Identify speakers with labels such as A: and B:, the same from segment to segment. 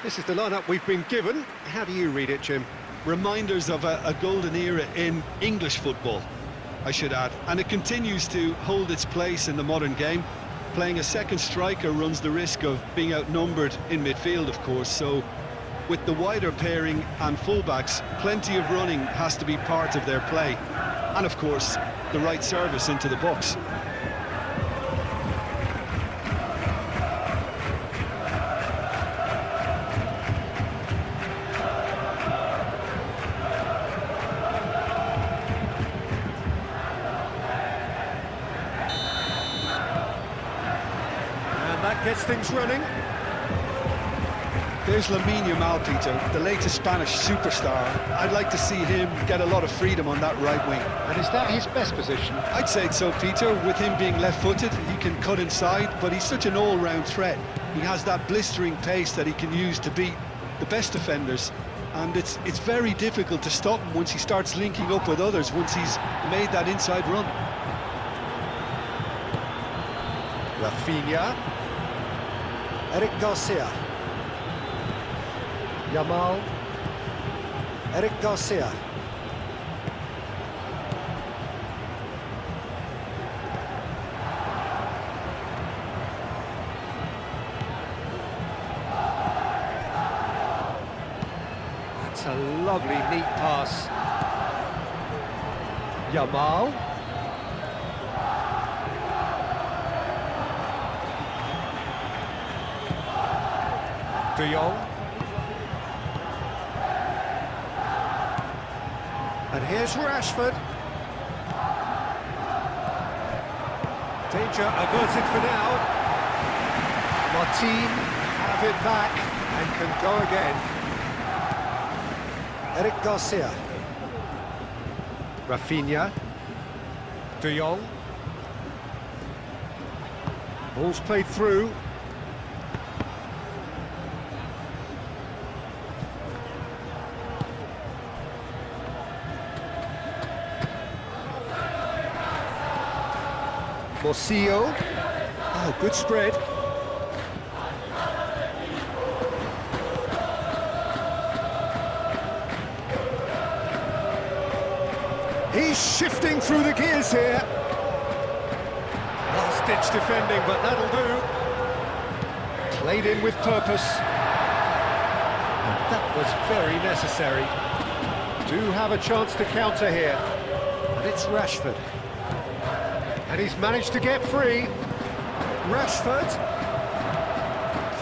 A: This is the lineup we've been given. How do you read it, Jim?
B: Reminders of a golden era in English football, I should add. And it continues to hold its place in the modern game. Playing a second striker runs the risk of being outnumbered in midfield, of course, so with the wider pairing and fullbacks, plenty of running has to be part of their play. And of course, the right service into the box.
A: That gets things running.
B: There's Lamine Yamal, Peter, the latest Spanish superstar. I'd like to see him get a lot of freedom on that right wing.
A: And is that his best position?
B: I'd say so, Peter. With him being left-footed, he can cut inside, but he's such an all-round threat. He has that blistering pace that he can use to beat the best defenders, and it's very difficult to stop him once he starts linking up with others, once he's made that inside run.
A: Rafinha. Eric Garcia. Yamal. Eric Garcia. That's a lovely, neat pass. Yamal. De Jong. And here's Rashford. Danger averted for now. Martin have it back and can go again. Eric Garcia. Rafinha. De Jong. Ball's played through. Morcillo. Oh, good spread. He's shifting through the gears here. Last-ditch defending, but that'll do. Played in with purpose. And that was very necessary. Do have a chance to counter here. And it's Rashford. And he's managed to get free. Rashford.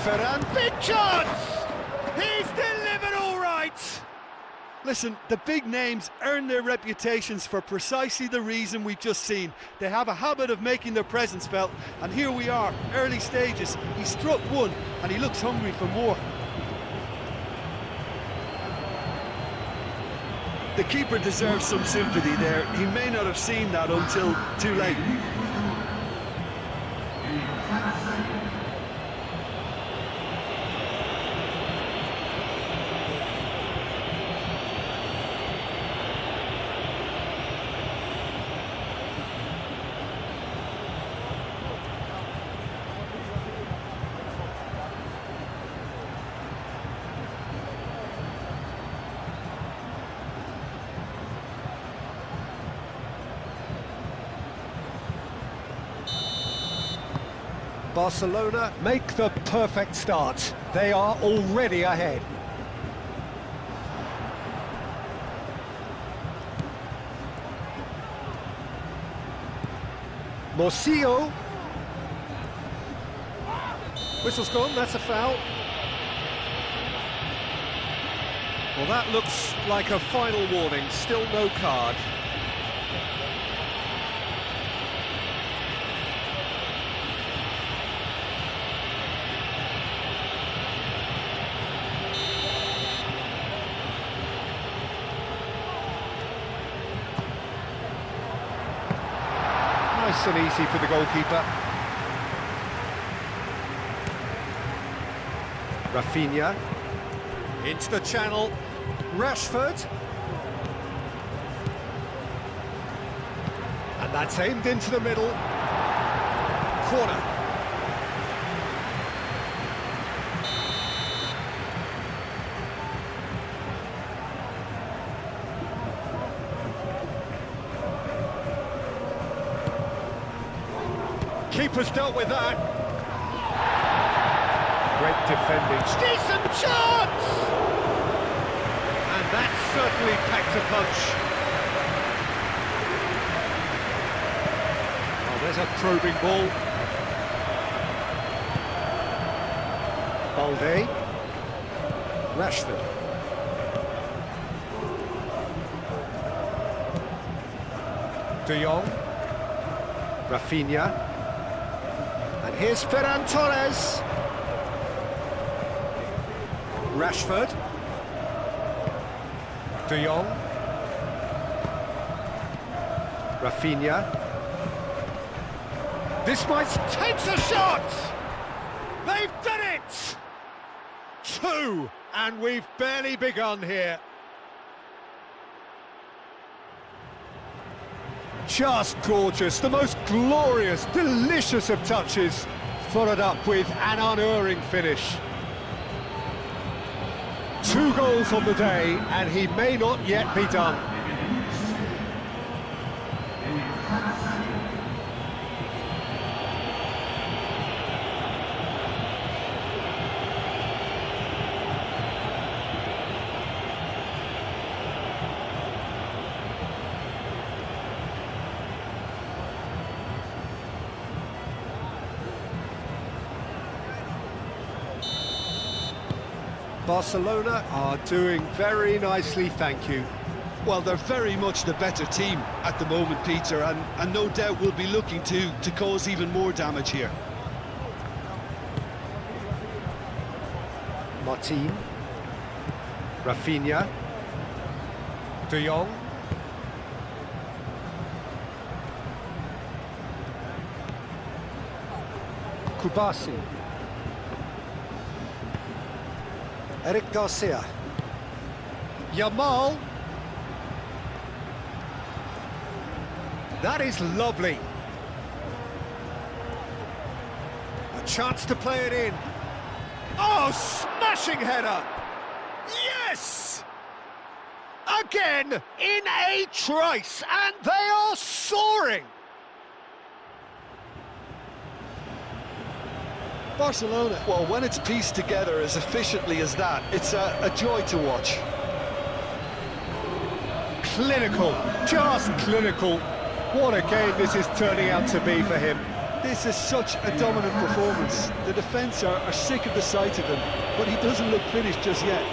A: Ferran, big chance! He's delivered all right!
B: Listen, the big names earn their reputations for precisely the reason we've just seen. They have a habit of making their presence felt, and here we are, early stages. He struck one, and he looks hungry for more. The keeper deserves some sympathy there. He may not have seen that until too late.
A: Barcelona make the perfect start. They are already ahead. Morcillo. Whistle's gone, that's a foul. Well, that looks like a final warning, still no card. Nice and easy for the goalkeeper. Rafinha. Into the channel. Rashford. And that's aimed into the middle. Corner. Keeper's dealt with that. Great defending. Decent chance! And that certainly packed a punch. Oh, there's a probing ball. Balde. Rashford. De Jong. Rafinha. And here's Ferran Torres. Rashford. De Jong. Rafinha. This might takes a shot! They've done it! 2, and we've barely begun here. Just gorgeous, the most glorious, delicious of touches, followed up with an unerring finish. 2 goals on the day, and he may not yet be done. Barcelona are doing very nicely, thank you.
B: Well, they're very much the better team at the moment, Peter, and no doubt will be looking to cause even more damage here.
A: Martin. Rafinha. De Jong. Kubasi. Eric Garcia. Yamal. That is lovely. A chance to play it in. Oh, smashing header! Yes! Again, in a trice, and they are soaring!
B: Barcelona, well, when it's pieced together as efficiently as that, it's a joy to watch.
A: Clinical, just clinical. What a game this is turning out to be for him.
B: This is such a dominant performance. The defence are sick of the sight of him, but he doesn't look finished just yet.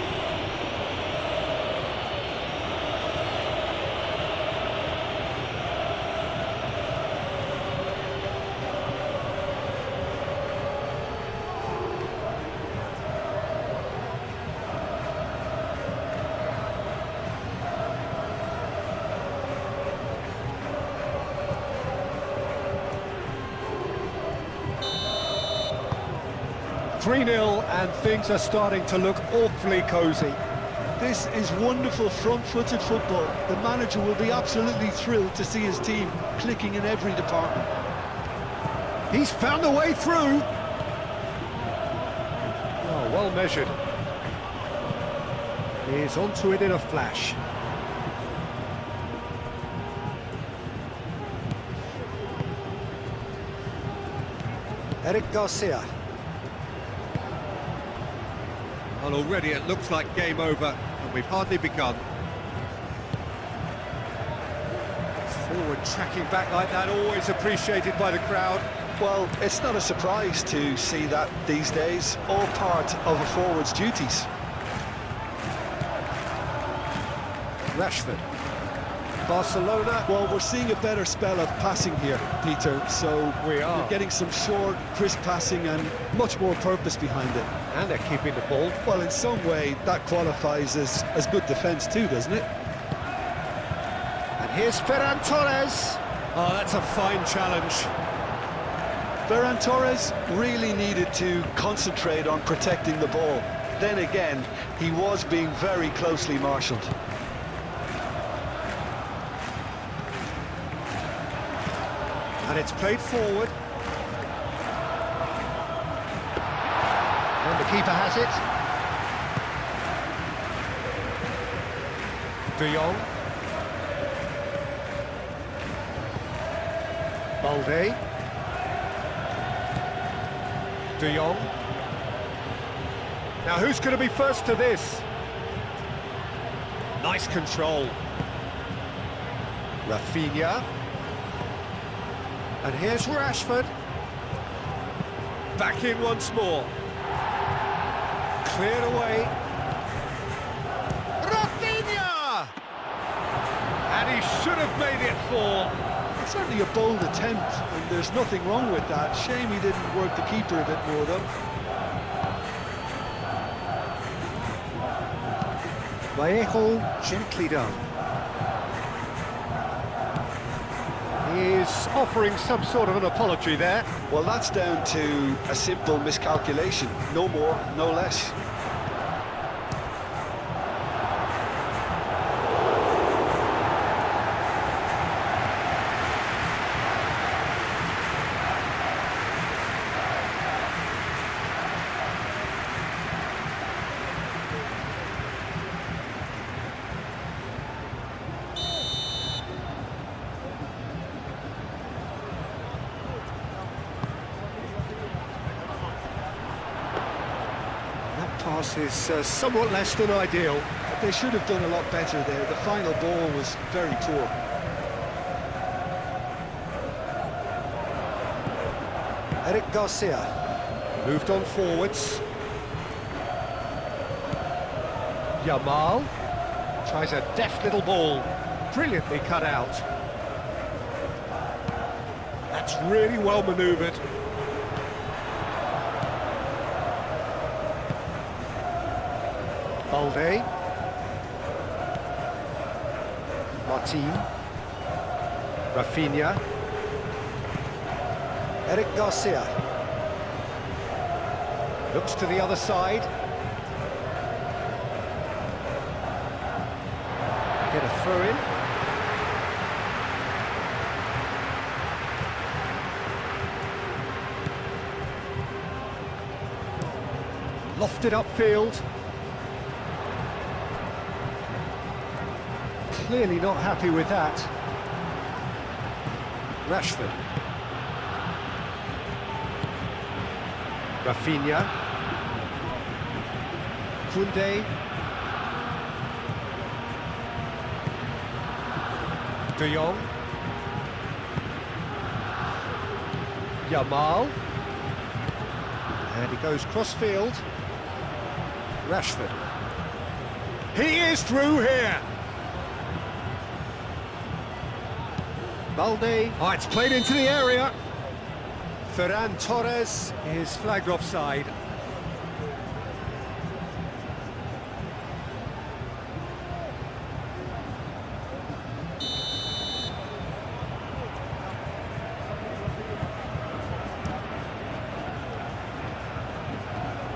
A: .3-0 and things are starting to look awfully cosy.
B: This is wonderful front-footed football. The manager will be absolutely thrilled to see his team clicking in every department.
A: He's found a way through. Oh, well measured. He's onto it in a flash. Eric Garcia. And already it looks like game over, and we've hardly begun. Forward tracking back like that, always appreciated by the crowd.
B: Well, it's not a surprise to see that these days, all part of a forward's duties.
A: Rashford. Barcelona.
B: Well, we're seeing a better spell of passing here, Peter, so
A: We are.
B: we're getting some short, crisp passing and much more purpose behind it.
A: And they're keeping the ball.
B: Well, in some way, that qualifies as good defence too, doesn't it?
A: And here's Ferran Torres. Oh, that's a fine challenge.
B: Ferran Torres really needed to concentrate on protecting the ball. Then again, he was being very closely marshalled.
A: And it's played forward. And the keeper has it. De Jong. Balde. De Jong. Now who's going to be first to this? Nice control. Rafinha. And here's Rashford. Back in once more. Cleared away. Rafinha! And he should have made it 4.
B: It's certainly a bold attempt, and there's nothing wrong with that. Shame he didn't work the keeper a bit more, though.
A: Vallejo gently done. He is offering some sort of an apology there.
B: Well, that's down to a simple miscalculation. No more, no less.
A: Pass is somewhat less than ideal.
B: They should have done a lot better there. The final ball was very poor.
A: Eric Garcia moved on forwards. Yamal tries a deft little ball, brilliantly cut out. That's really well manoeuvred. Balde. Martin. Rafinha. Eric Garcia. Looks to the other side. Get a throw in. Lofted upfield. Clearly not happy with that. Rashford. Rafinha. Koundé. De Jong. Yamal. And he goes cross-field. Rashford. He is through here. Balde. Oh, it's played into the area. Ferran Torres is flagged offside.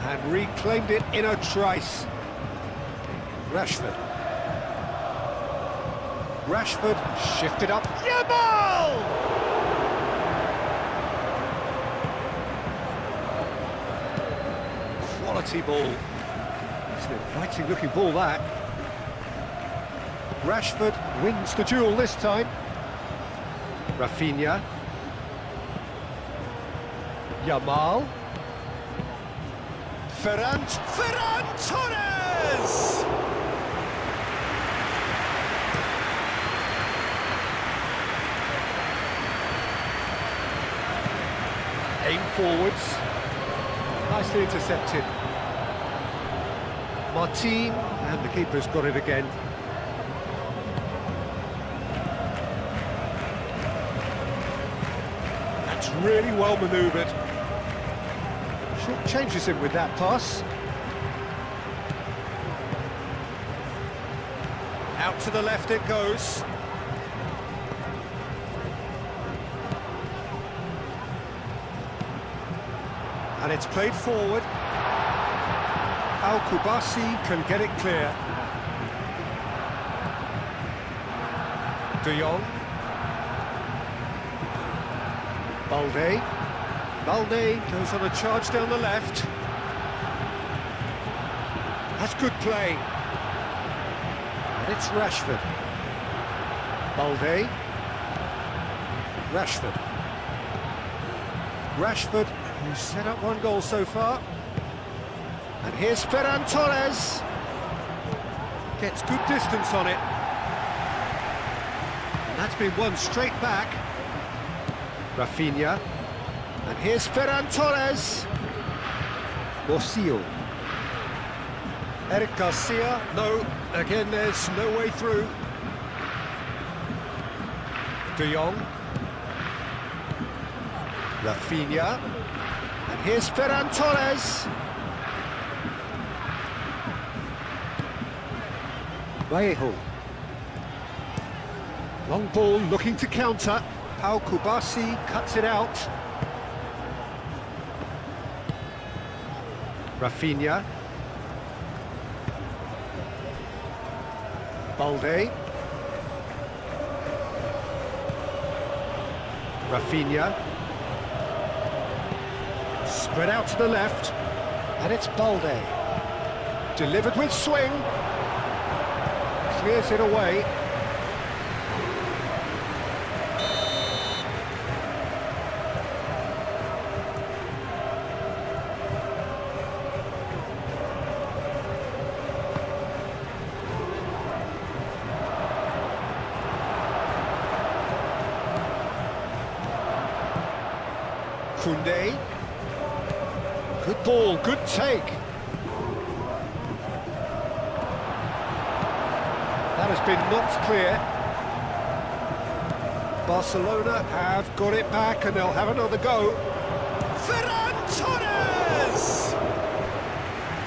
A: And reclaimed it in a trice. Rashford. Rashford shifted up. Yamal! Quality ball. It's an inviting looking ball, that. Rashford wins the duel this time. Rafinha. Yamal. Ferran Torres! Aim forwards. Nicely intercepted. Martin, and the keeper's got it again. That's really well manoeuvred. Short changes him with that pass. Out to the left it goes. And it's played forward. Al-Kubasi can get it clear. De Jong. Balde. Balde goes on a charge down the left. That's good play. And it's Rashford. Balde. Rashford. Rashford Who's set up one goal so far. And here's Ferran Torres. Gets good distance on it. That's been won straight back. Rafinha. And here's Ferran Torres. Borsillo. Eric Garcia. No, again there's no way through. De Jong. Rafinha. And here's Ferran Torres. Vallejo. Long ball looking to counter. Pau Kubasi cuts it out. Rafinha. Balde. Rafinha. Spread out to the left. And it's Balde. Delivered with swing. Clears it away. Koundé. Good ball, good take. That has been knocked clear. Barcelona have got it back and they'll have another go. Ferran Torres!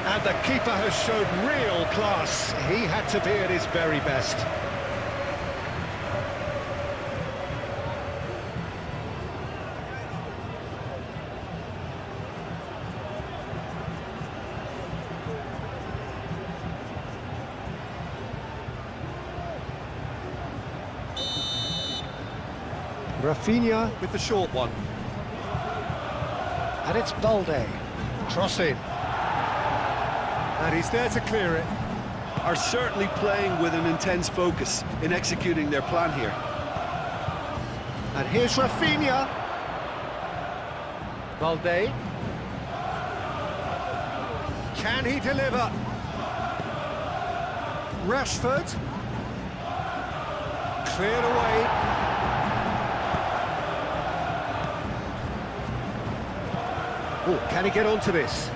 A: And the keeper has shown real class. He had to be at his very best. Rafinha with the short one. And it's Balde. Cross in. And he's there to clear it.
B: Are certainly playing with an intense focus in executing their plan here.
A: And here's Rafinha. Balde. Can he deliver? Rashford. Cleared away. Oh, can he get onto this?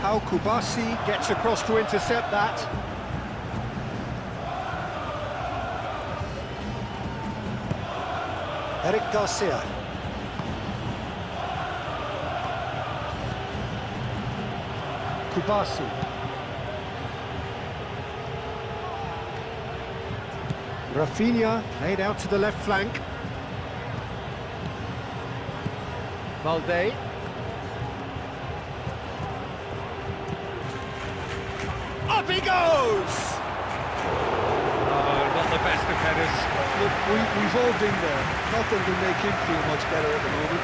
A: Pau Kubasi gets across to intercept that. Eric Garcia. Kubasi. Rafinha played out to the left flank. Balde. Up he goes! Oh, not the best of headers.
B: Look, we've all been there. Nothing will make him feel much better at the moment.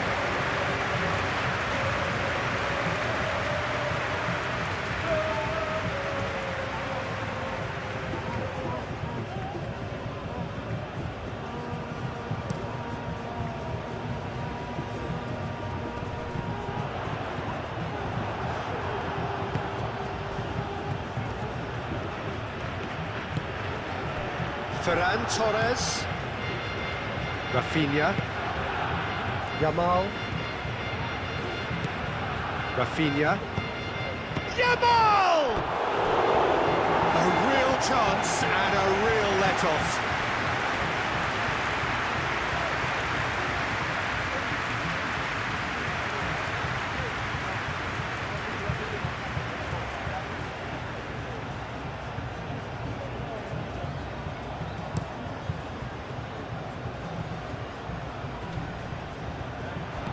A: Ferran Torres. Rafinha. Yamal. Rafinha. Yamal! A real chance and a real let-off.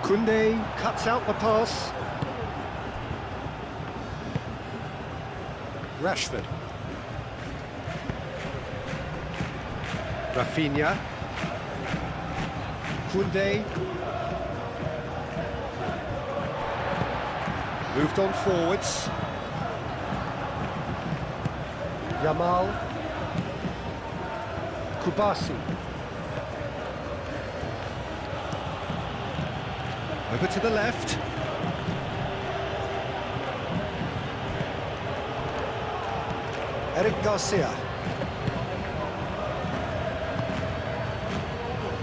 A: Koundé cuts out the pass. Rashford. Rafinha. Koundé. Moved on forwards. Yamal. Kubasi. Over to the left. Eric Garcia.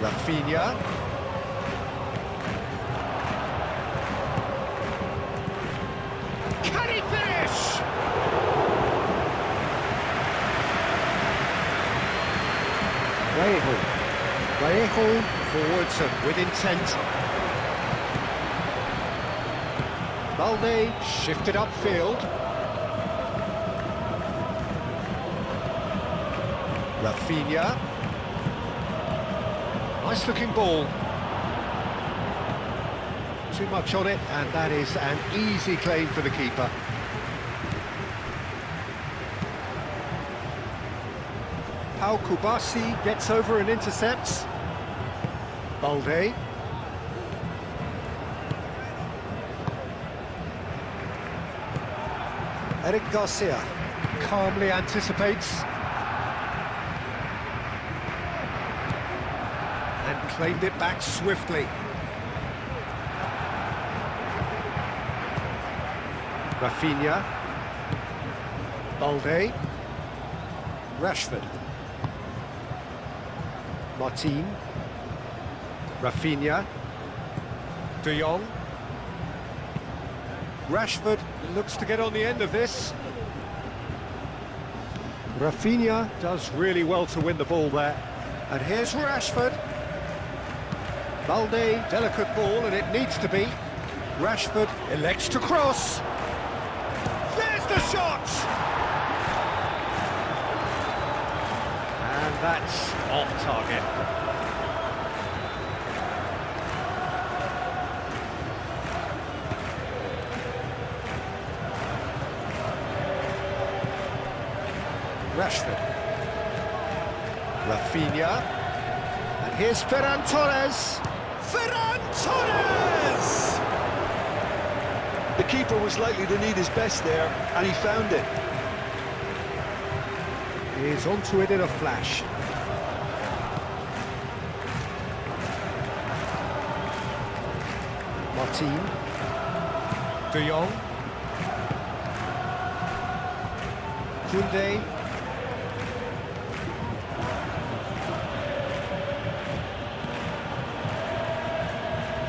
A: Rafinha. Can he finish? Vallejo forwards and with intent. Balde shifted upfield. Rafinha. Nice looking ball. Too much on it, and that is an easy claim for the keeper. Pau Kubasi gets over and intercepts. Balde. Eric Garcia calmly anticipates. And claimed it back swiftly. Rafinha. Balde. Rashford. Martin. Rafinha. De Jong. Rashford looks to get on the end of this. Rafinha does really well to win the ball there. And here's Rashford. Balde, delicate ball, and it needs to be. Rashford elects to cross. There's the shot! And that's off target. Rashford. Rafinha. And here's Ferran Torres. Ferran Torres!
B: The keeper was likely to need his best there, and he found it.
A: He's onto it in a flash. Martin. De Jong. Koundé.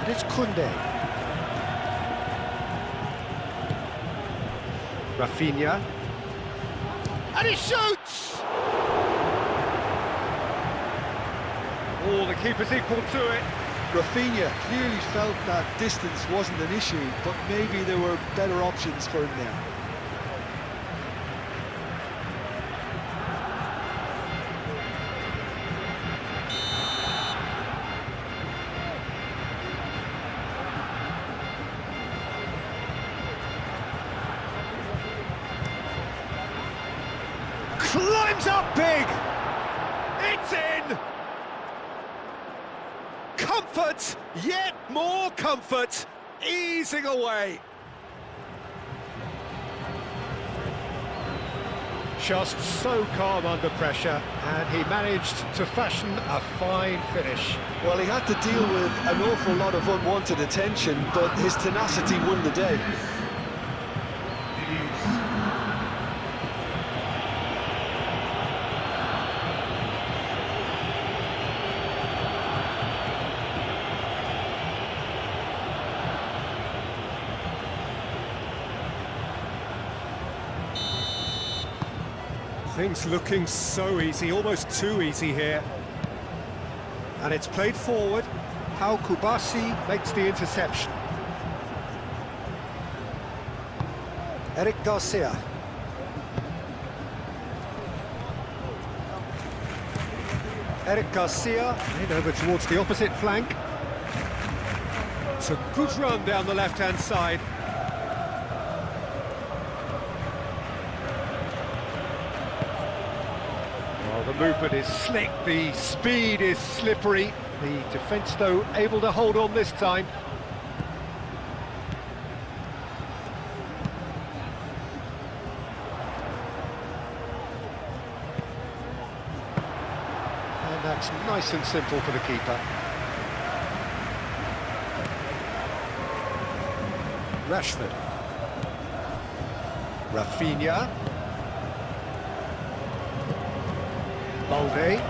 A: And it's Koundé. Rafinha. And he shoots! Oh, the keeper's equal to it.
B: Rafinha clearly felt that distance wasn't an issue, but maybe there were better options for him there.
A: Climbs up big! It's in! Comfort, yet more comfort, easing away. Just so calm under pressure, and he managed to fashion a fine finish.
B: Well, he had to deal with an awful lot of unwanted attention, but his tenacity won the day.
A: Things looking so easy, almost too easy here. And it's played forward. Pau Kubasi makes the interception. Eric Garcia. Eric Garcia in over towards the opposite flank. It's a good run down the left-hand side. The movement is slick, the speed is slippery. The defence, though, able to hold on this time. And that's nice and simple for the keeper. Rashford. Rafinha. Balde.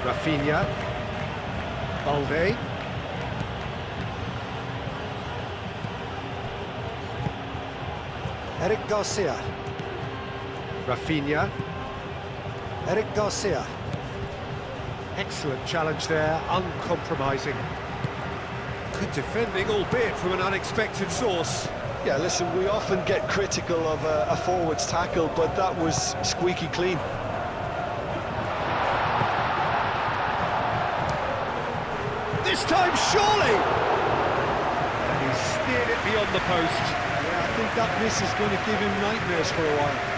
A: Rafinha. Balde. Eric Garcia. Rafinha. Eric Garcia. Excellent challenge there, uncompromising. Good defending, albeit from an unexpected source.
B: Yeah, listen, we often get critical of a forward's tackle, but that was squeaky clean.
A: This time, surely! And he steered it beyond the post.
B: Yeah, I think that miss is going to give him nightmares for a while.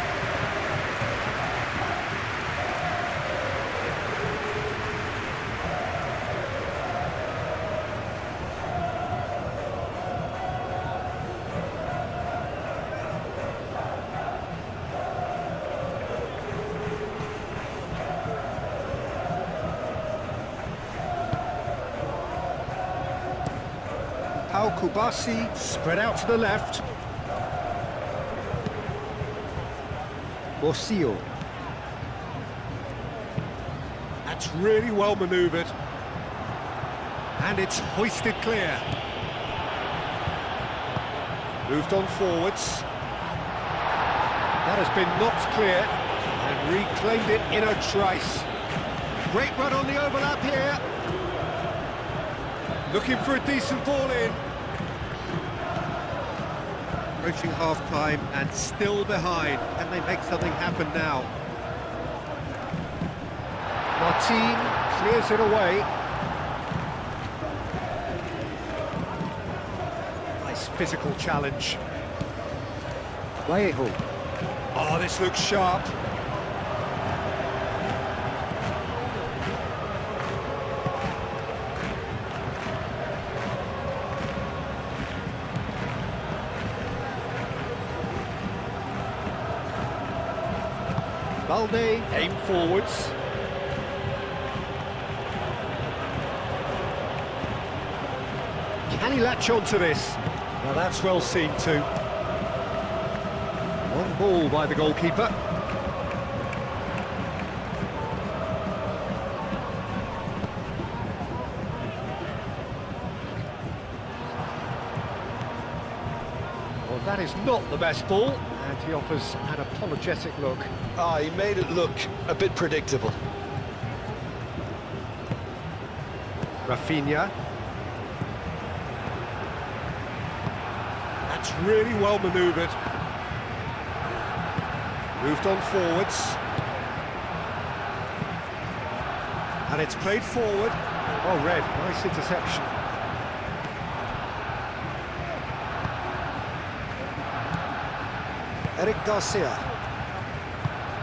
A: Kubasi spread out to the left. Borsillo. That's really well manoeuvred. And it's hoisted clear. Moved on forwards. That has been knocked clear and reclaimed it in a trice. Great run on the overlap here. Looking for a decent ball in. Approaching half-time and still behind. Can they make something happen now? Martin clears it away. Nice physical challenge. Vallejo. Oh, this looks sharp. Balde, aim forwards. Can he latch on to this? Now that's well seen too. One ball by the goalkeeper. Well, that is not the best ball, and he offers an apologetic look.
B: Ah, he made it look a bit predictable.
A: Rafinha. That's really well manoeuvred. Moved on forwards. And it's played forward. Oh, red, nice interception. Eric Garcia.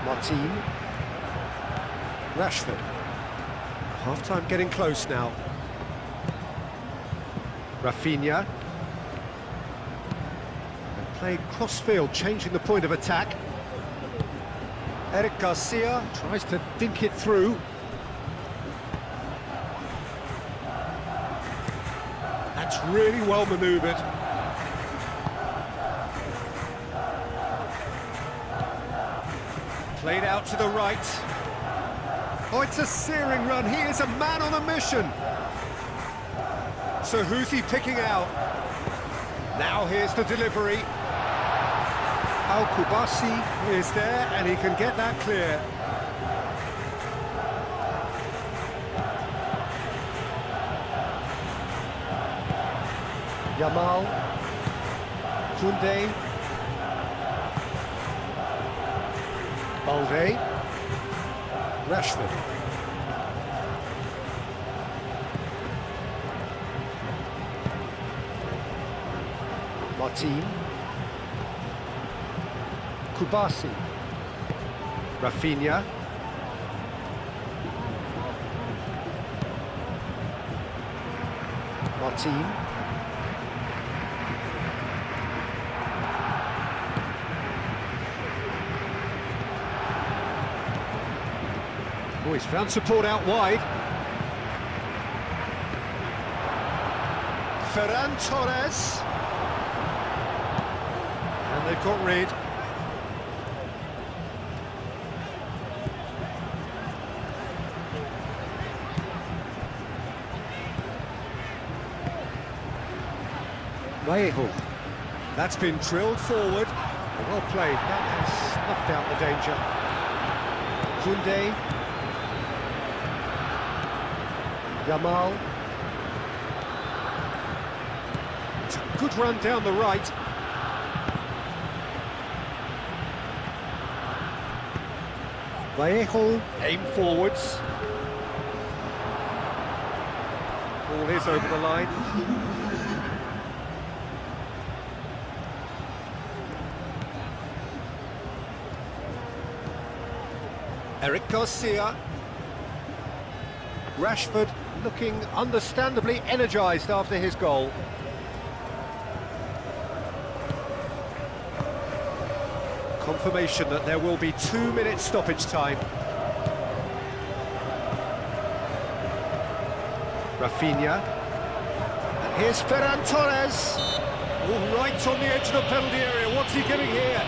A: Martin. Rashford. Half-time getting close now. Rafinha. And played cross-field, changing the point of attack. Eric Garcia tries to dink it through. That's really well manoeuvred. Played out to the right. Oh, it's a searing run. He is a man on a mission. So who's he picking out? Now here's the delivery. Kubasi is there, and he can get that clear. Yamal. Koundé. Balde. Rashford. Martin. Kubasi. Rafinha. Martin. Oh, he's found support out wide. Ferran Torres. And they've got rid. Vallejo. That's been drilled forward. Well played. That has snuffed out the danger. Koundé. Yamal. It's a good run down the right. Vallejo. Aim forwards. Ball is over the line. Eric Garcia. Rashford looking understandably energised after his goal. Confirmation that there will be 2 minutes stoppage time. Rafinha. And here's Ferran Torres. All right on the edge of the penalty area. What's he giving here?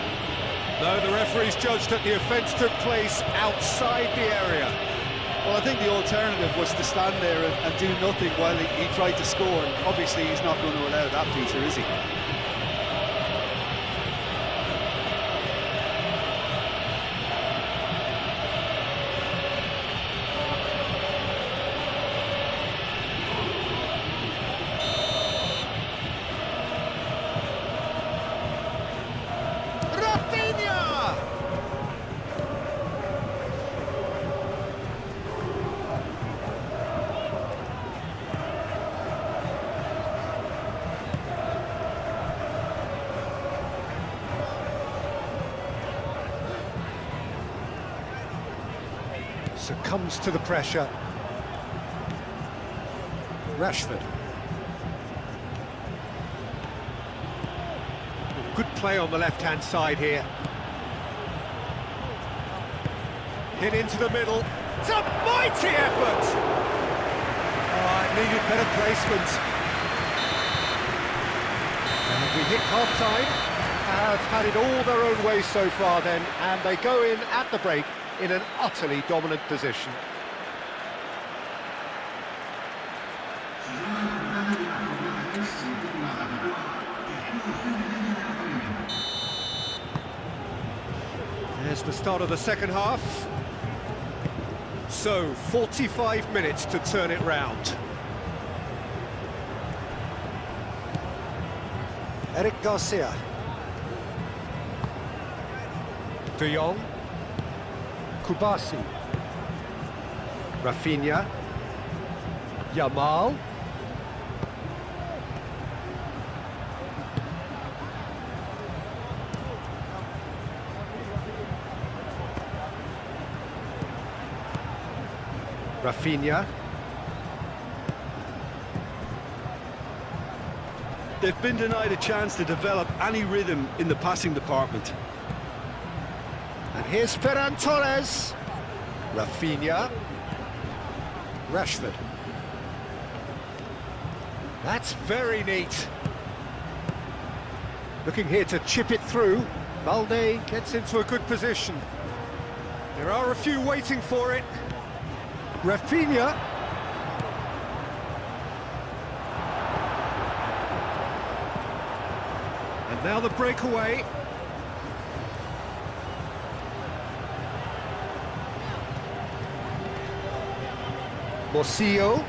A: No, the referee's judged that the offence took place outside the area.
B: Well, I think the alternative was to stand there and do nothing while he tried to score. And obviously, he's not going to allow that feature, is he?
A: Succumbs to the pressure. Rashford. Good play on the left-hand side here. Hit into the middle. It's a mighty effort! Oh, it needed better placement. And we hit half-time. Have had it all their own way so far then, and they go in at the break in an utterly dominant position. There's the start of the second half. So, 45 minutes to turn it round. Eric Garcia. De Jong. Kubasi. Rafinha. Yamal. Rafinha.
B: They've been denied a chance to develop any rhythm in the passing department.
A: And here's Ferran Torres. Rafinha. Rashford. That's very neat. Looking here to chip it through. Balde gets into a good position. There are a few waiting for it. Rafinha. And now the breakaway. Morcillo.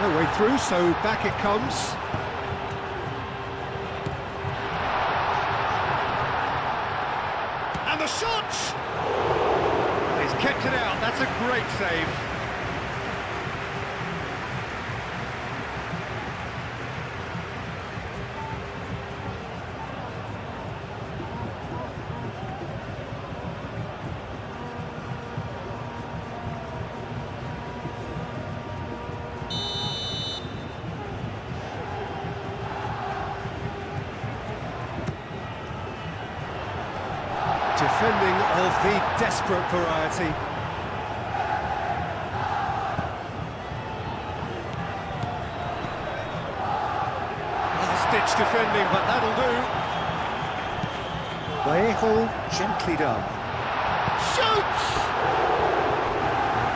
A: No way through, so back it comes. And the shot! He's kept it out, that's a great save. Defending of the desperate variety. Last-ditch defending, but that'll do. Vallejo, gently done. Shoots!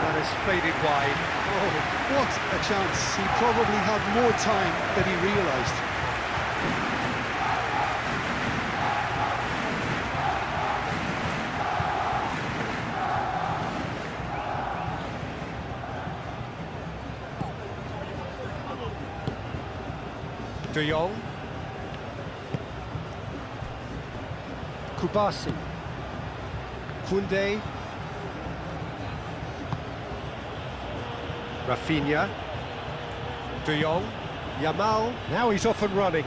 A: That has faded wide.
B: Oh, what a chance. He probably had more time than he realised.
A: De Jong. Kubasi. Koundé. Rafinha. De Jong. Yamal. Now he's off and running.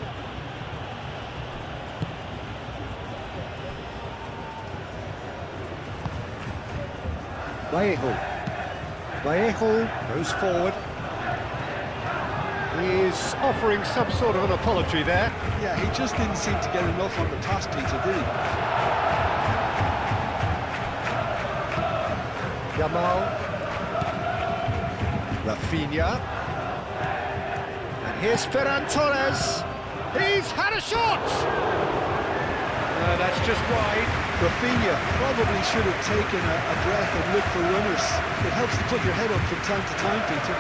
A: Vallejo. Vallejo goes forward. He is offering some sort of an apology there.
B: Yeah, he just didn't seem to get enough on the pass, Peter, did he?
A: Yamal. Rafinha. And here's Ferran Torres. He's had a shot! That's just wide.
B: Rafinha probably should have taken a breath and looked for runners. It helps to put your head up from time to time, Peter.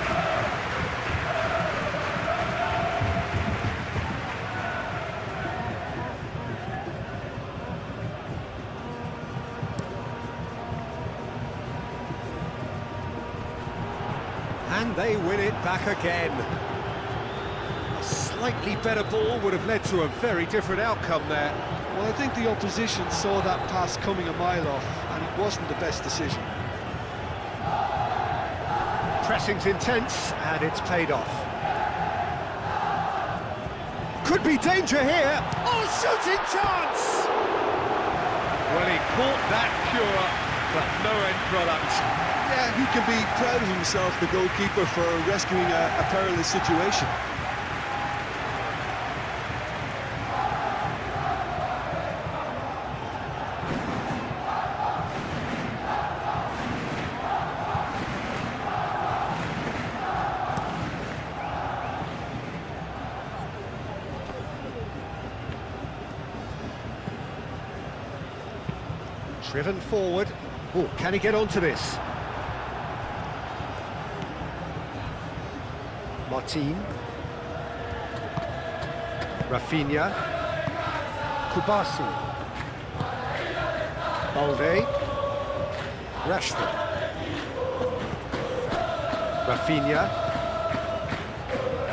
A: And they win it back again. A slightly better ball would have led to a very different outcome there.
B: Well, I think the opposition saw that pass coming a mile off, and it wasn't the best decision.
A: Pressing's intense, and it's paid off. Could be danger here. Oh, shooting chance! Well, he caught that pure, but no end product.
B: Yeah, he can be proud of himself, the goalkeeper, for rescuing a perilous situation.
A: Driven forward. Oh, can he get onto this? Martin. Rafinha. Kubasi. Balde. Rashford. Rafinha.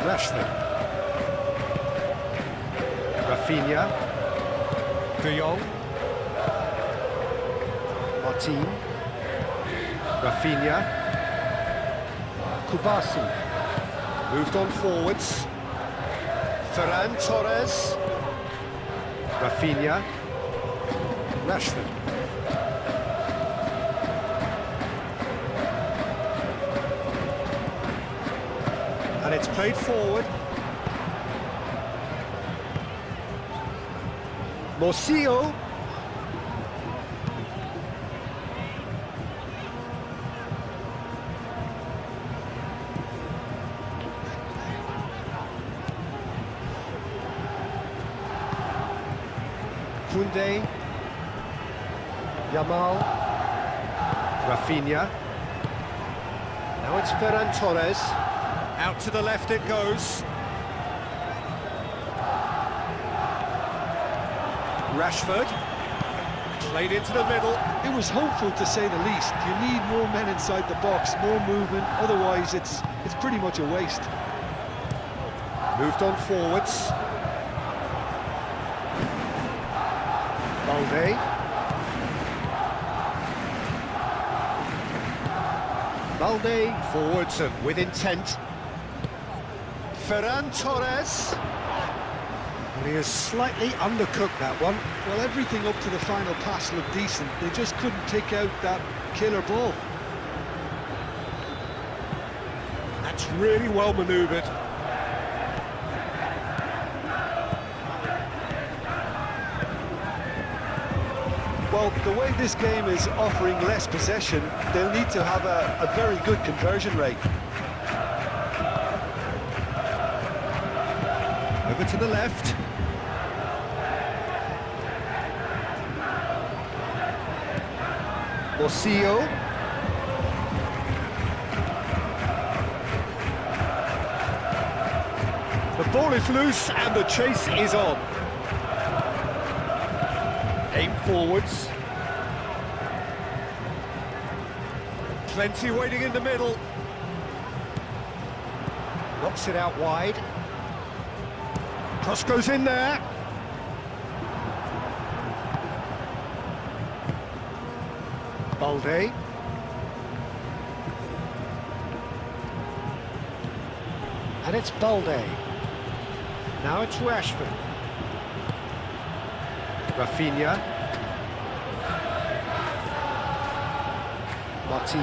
A: Rashford. Rafinha. De Jong. Martin. Rafinha. Kubasi. Moved on forwards. Ferran Torres. Rafinha. Rashford. And it's played forward. Morcillo. Koundé, Yamal, Rafinha. Now it's Ferran Torres. Out to the left it goes. Rashford. Played into the middle.
B: It was hopeful, to say the least. You need more men inside the box, more movement. Otherwise, it's pretty much a waste.
A: Moved on forwards. Balde. Balde forwards and with intent. Ferran Torres. And he has slightly undercooked that one.
B: Well, everything up to the final pass looked decent. They just couldn't take out that killer ball.
A: That's really well manoeuvred.
B: Well, the way this game is offering less possession, they'll need to have a very good conversion rate.
A: Over to the left. Morcillo. The ball is loose and the chase is on. Aim forwards. Plenty waiting in the middle. Knocks it out wide. Cross goes in there. Balde. And it's Balde. Now it's Rashford. Rafinha. Martin.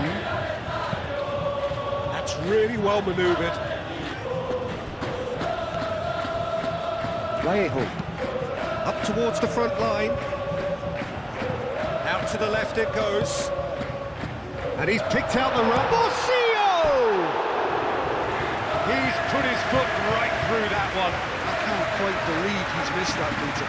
A: That's really well manoeuvred. Vallejo. Up towards the front line. Out to the left it goes. And he's picked out the run. Morcillo! He's put his foot right through that one.
B: I can't quite believe he's missed that, Peter.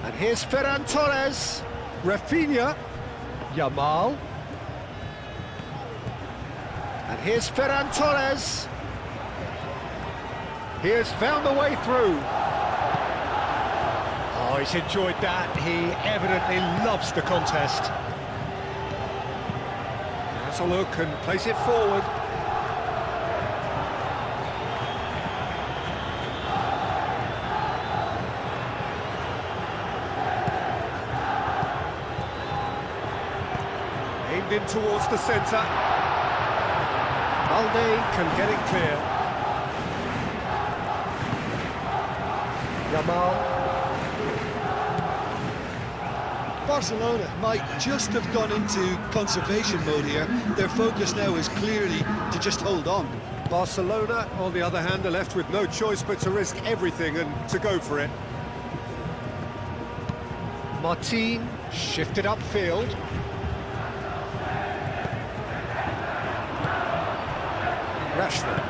A: And here's Ferran Torres, Rafinha, Yamal. And here's Ferran Torres. He has found the way through. Oh, he's enjoyed that. He evidently loves the contest. Has a look and plays it forward. Aimed in towards the centre. Balde can get it clear. Yamal.
B: Barcelona might just have gone into conservation mode here. Their focus now is clearly to just hold on.
A: Barcelona, on the other hand, are left with no choice but to risk everything and to go for it. Martin shifted upfield. Rashford.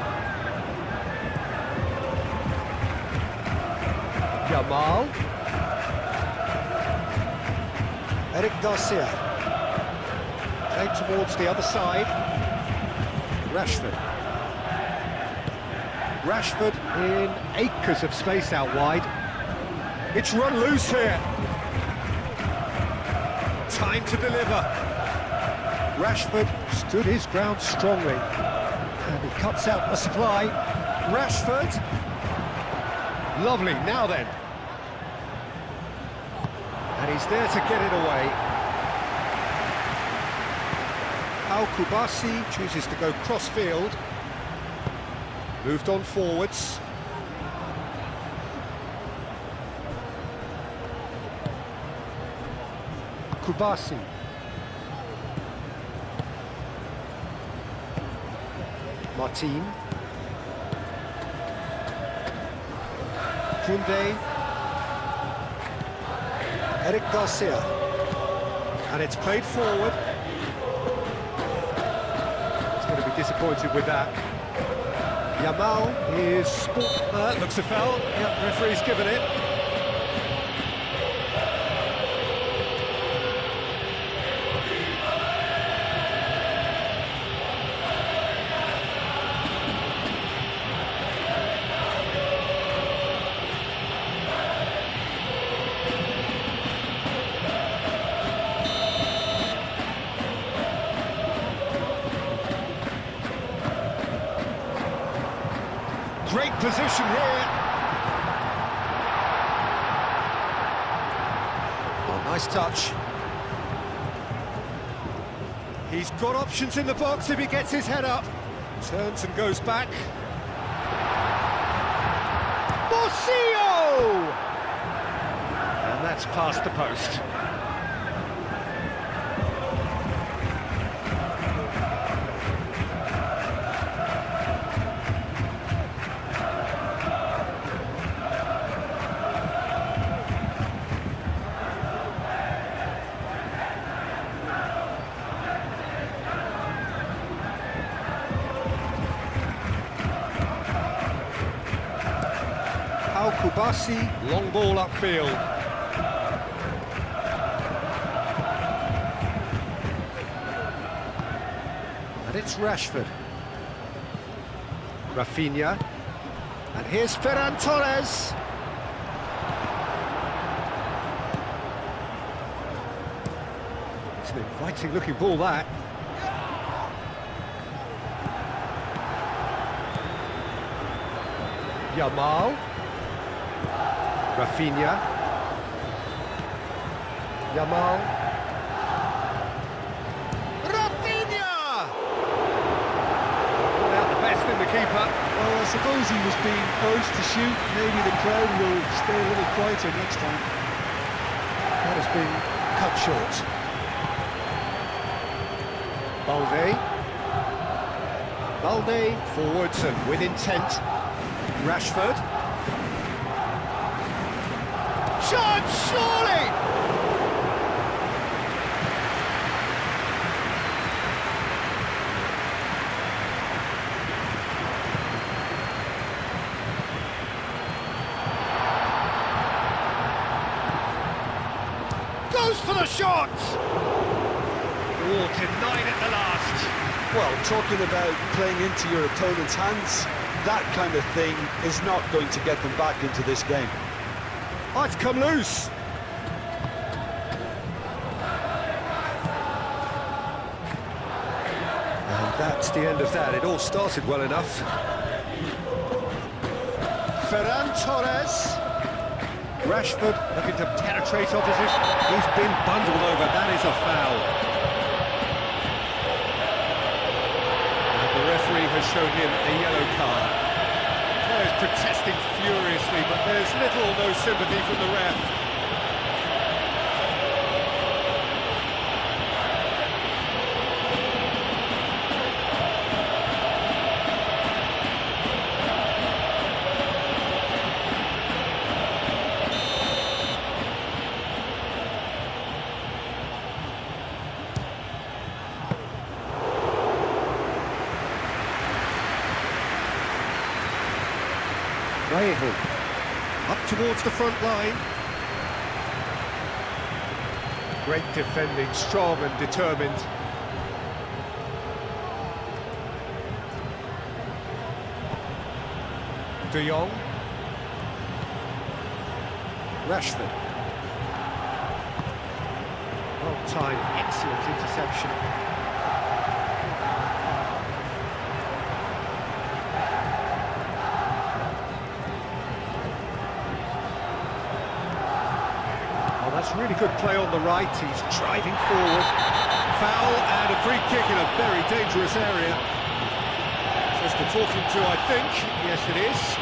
A: Yamal. Eric Garcia. Played towards the other side. Rashford. Rashford in acres of space out wide. It's run loose here. Time to deliver. Rashford stood his ground strongly. And he cuts out the supply. Rashford. Lovely, now then. And he's there to get it away. Al-Kubasi chooses to go cross-field. Moved on forwards. Kubasi. Martin. Koundé. Eric Garcia. And it's played forward. He's going to be disappointed with that. Yamal is... looks a foul. Yep, referee's given it. Great position here. Oh, nice touch. He's got options in the box if he gets his head up. Turns and goes back. Morcillo! And that's past the post. Kubasi, long ball upfield. And it's Rashford. Rafinha. And here's Ferran Torres. It's an inviting looking ball, that. Yamal. Rafinha. Yamal. Rafinha! Brought out the best in the keeper.
B: Well, I suppose he was being urged to shoot. Maybe the crowd will stay a little quieter next time.
A: That has been cut short. Balde forwards and with intent. Rashford. Shot, surely! Goes for the shot! Oh, denied at the last.
B: Well, talking about playing into your opponent's hands, that kind of thing is not going to get them back into this game.
A: Oh, it's come loose. And that's the end of that. It all started well enough. Ferran Torres. Rashford looking to penetrate opposite. He's been bundled over. That is a foul. And the referee has shown him a yellow card. Players protesting furiously, but there's little or no sympathy from the ref. Vallejo, up towards the front line. Great defending, strong and determined. De Jong. Rashford. Well timed, excellent interception. That's really good play on the right, he's driving forward. Foul and a free kick in a very dangerous area. Just a talking to, I think. Yes, it is.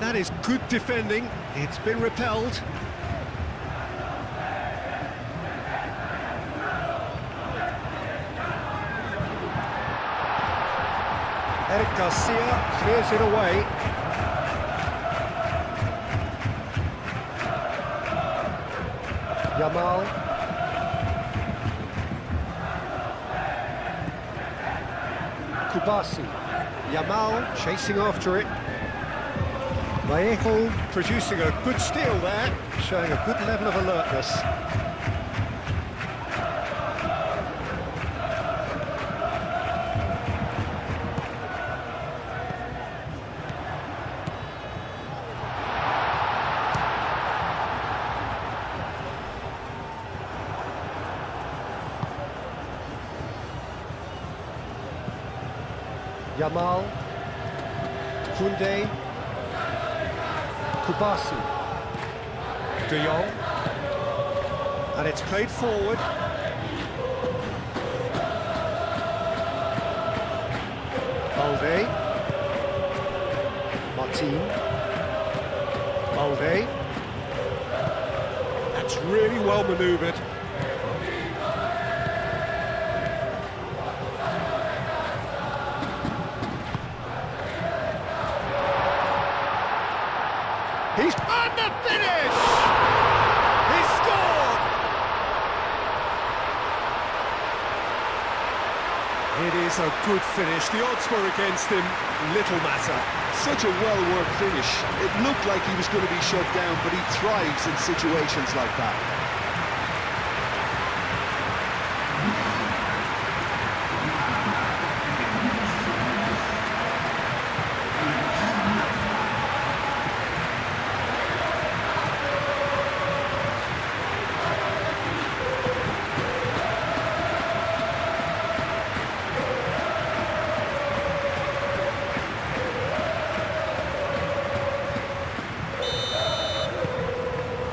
A: That is good defending. It's been repelled. Eric Garcia clears it away. Yamal. Kubasi. Yamal chasing after it. Vallejo producing a good steal there, showing a good level of alertness. Yamal, Koundé, Kubasi, De Jong, and it's played forward. Balde, Martin, Balde, That's really well manoeuvred. He's on the finish! He scored! It is a good finish. The odds were against him. Little matter.
B: Such a well-worked finish. It looked like he was going to be shut down, but he thrives in situations like that.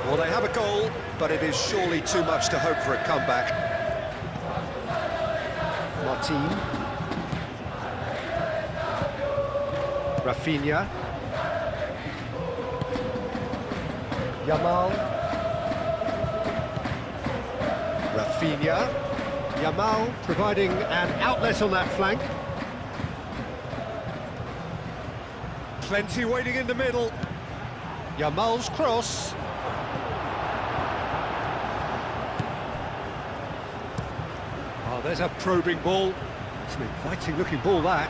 A: Well, they have a goal, but it is surely too much to hope for a comeback. Martin. Rafinha. Yamal. Rafinha. Yamal providing an outlet on that flank. Plenty waiting in the middle. Yamal's cross. Oh, there's a probing ball. It's an inviting looking ball, that.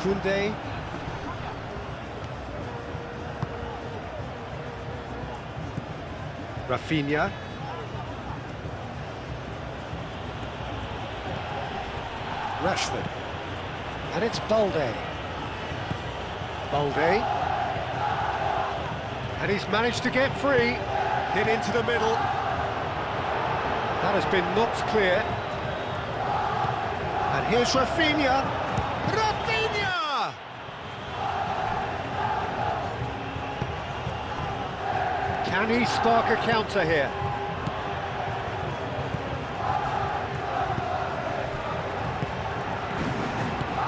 A: Koundé. Rafinha. Rashford. And it's Balde. Balde. And he's managed to get free. Hit into the middle. That has been knocked clear. And here's Rafinha. Rafinha! Can he spark a counter here?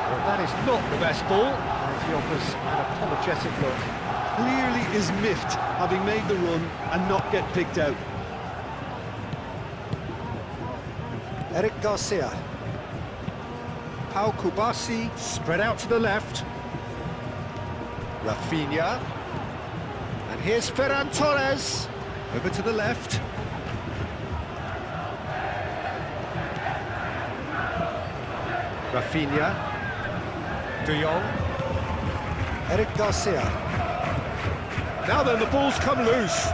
A: Well, that is not the best ball. And he offers an apologetic look.
B: Clearly is miffed, having made the run and not get picked out.
A: Eric Garcia. Pau Kubasi spread out to the left. Rafinha. And here's Ferran Torres. Over to the left. Rafinha. De Jong. Eric Garcia. Now then, the ball's come loose.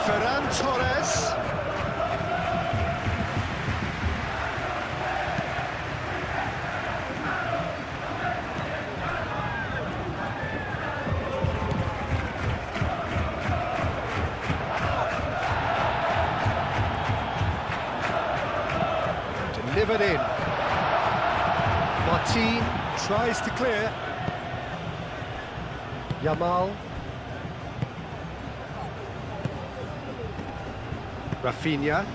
A: Ferran Torres. Delivered in. Martin tries to clear. Yamal. Rafinha.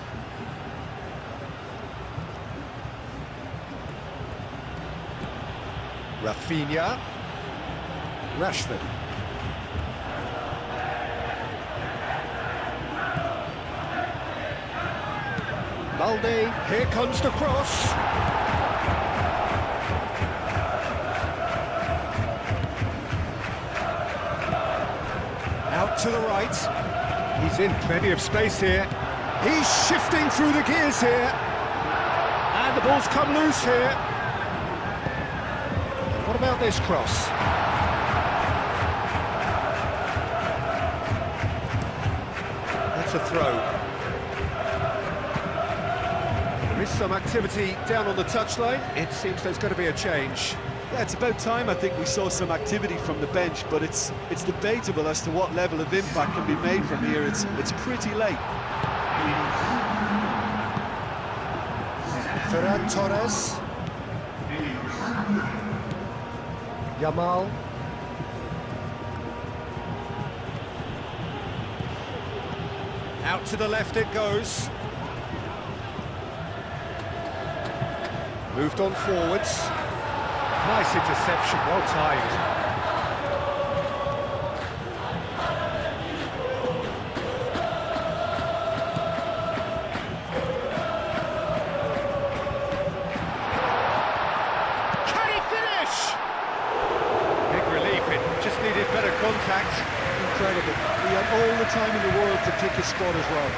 A: Rafinha. Rashford. Balde, here comes the cross. Out to the right. He's in plenty of space here. He's shifting through the gears here. And the ball's come loose here. What about this cross? That's a throw. There is some activity down on the touchline. It seems there's going to be a change.
B: Yeah, it's about time I think we saw some activity from the bench, but it's debatable as to what level of impact can be made from here. It's pretty late.
A: Ferran Torres. Yamal. Out to the left it goes. Moved on forwards. Nice interception, well timed. contact.
B: Incredible. He had all the time in the world to pick his spot as well.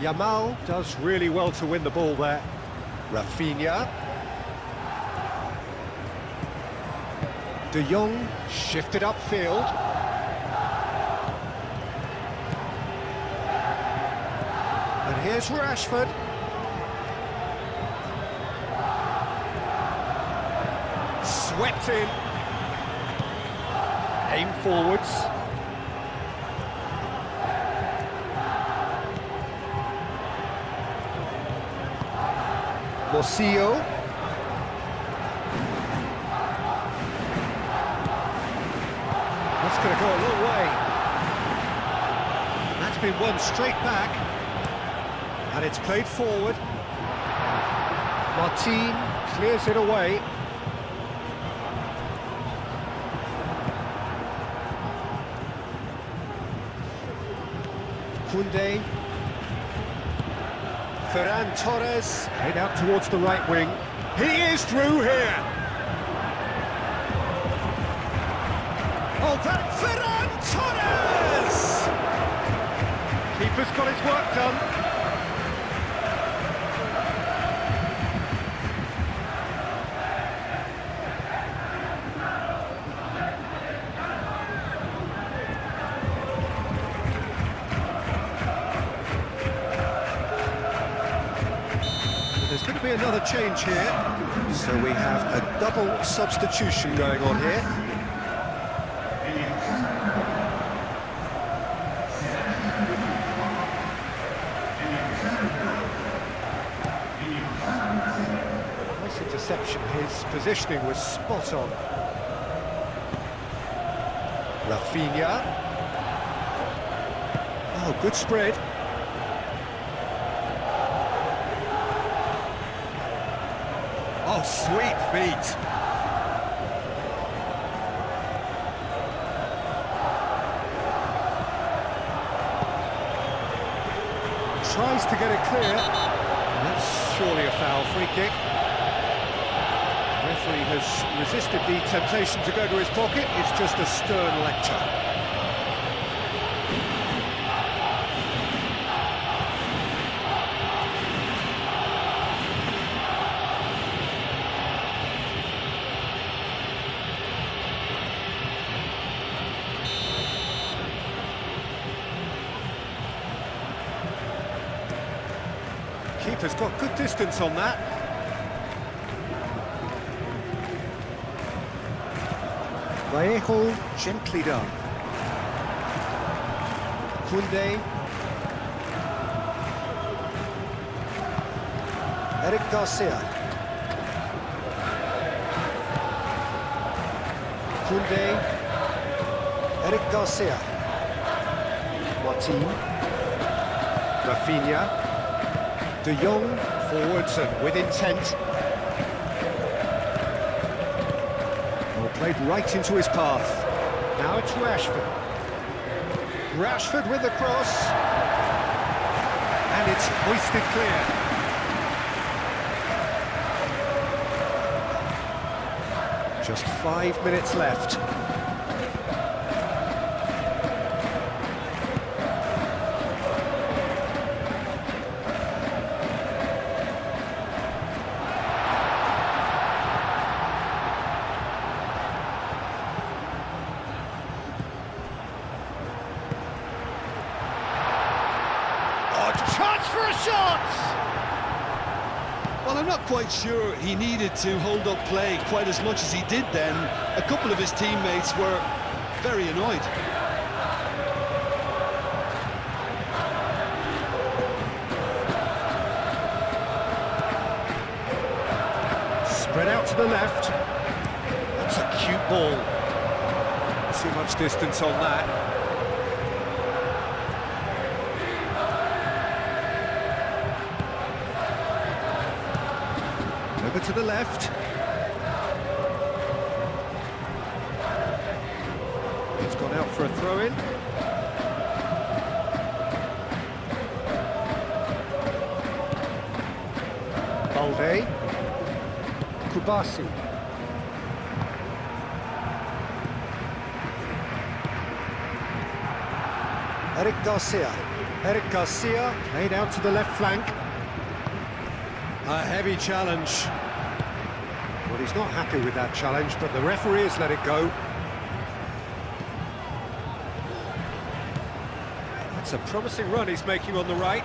A: Yamal does really well to win the ball there. Rafinha. De Jong shifted upfield. And here's Rashford. Swept in. Aim forwards. Morcillo. That's going to go a long way. That's been won straight back. And it's played forward. Martin clears it away. Koundé. Ferran Torres, head out towards the right wing. He is through here. Oh, that Ferran Torres! Keeper's got his work done. There's going to be another change here, so we have a double substitution going on here. Nice interception, his positioning was spot on. Rafinha. Oh, good spread. Oh, sweet feet. Tries to get it clear. That's surely a foul, free kick. The referee has resisted the temptation to go to his pocket. It's just a stern lecture. Keeper's got good distance on that. Vallejo gently done. Koundé. Eric Garcia. Koundé. Eric Garcia. Martin. Rafinha. De Jong, forwards and with intent. Well, played right into his path. Now it's Rashford. Rashford with the cross. And it's hoisted clear. Just 5 minutes left. Chance for a shot!
B: Well, I'm not quite sure he needed to hold up play quite as much as he did then. A couple of his teammates were very annoyed.
A: Spread out to the left. That's a cute ball. Too much distance on that. Over to the left. It's gone out for a throw-in. Balde. Kubasi. Eric Garcia laid out to the left flank. A heavy challenge. Well, he's not happy with that challenge, but the referee has let it go. It's a promising run he's making on the right.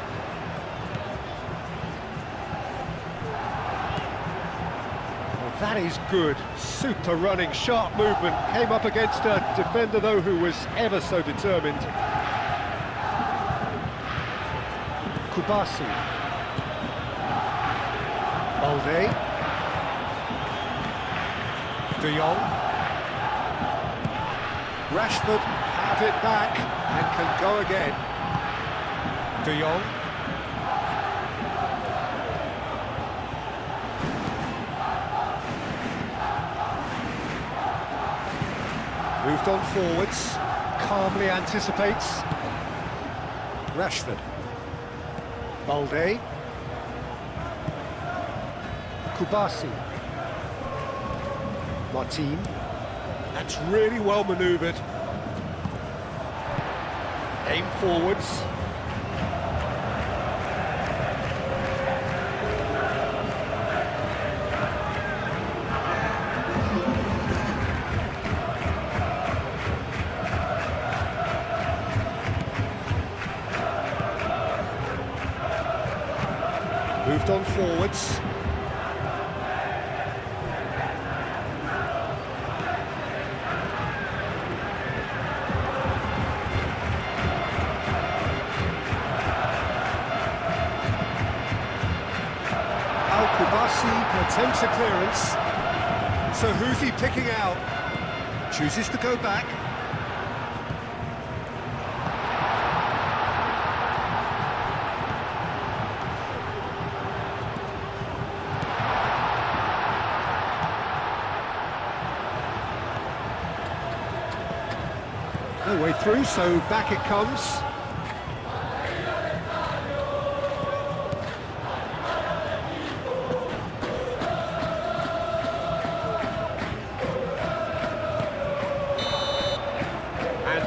A: Well, that is good. Super running, sharp movement. Came up against a defender, though, who was ever so determined. Kubasi. Balde. De Jong. Rashford have it back and can go again. De Jong. Moved on forwards, calmly anticipates. Rashford. Balde. Kubasi. Martin. That's really well manoeuvred. Aim forwards. Moved on forwards. Kubasi attempts a clearance. So who's he picking out? Chooses to go back. No way through, so back it comes.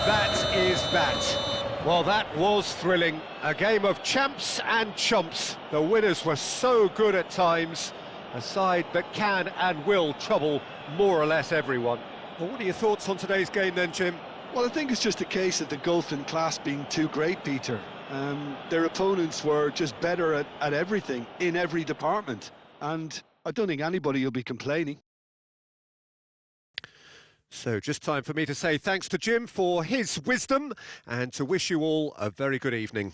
A: That is that. Well, that was thrilling. A game of champs and chumps. The winners were so good at times. A side that can and will trouble more or less everyone. Well, what are your thoughts on today's game then, Jim?
B: Well, I think it's just a case of the gulf in class being too great, Peter. Their opponents were just better at everything, in every department. And I don't think anybody will be complaining.
A: So just time for me to say thanks to Jim for his wisdom and to wish you all a very good evening.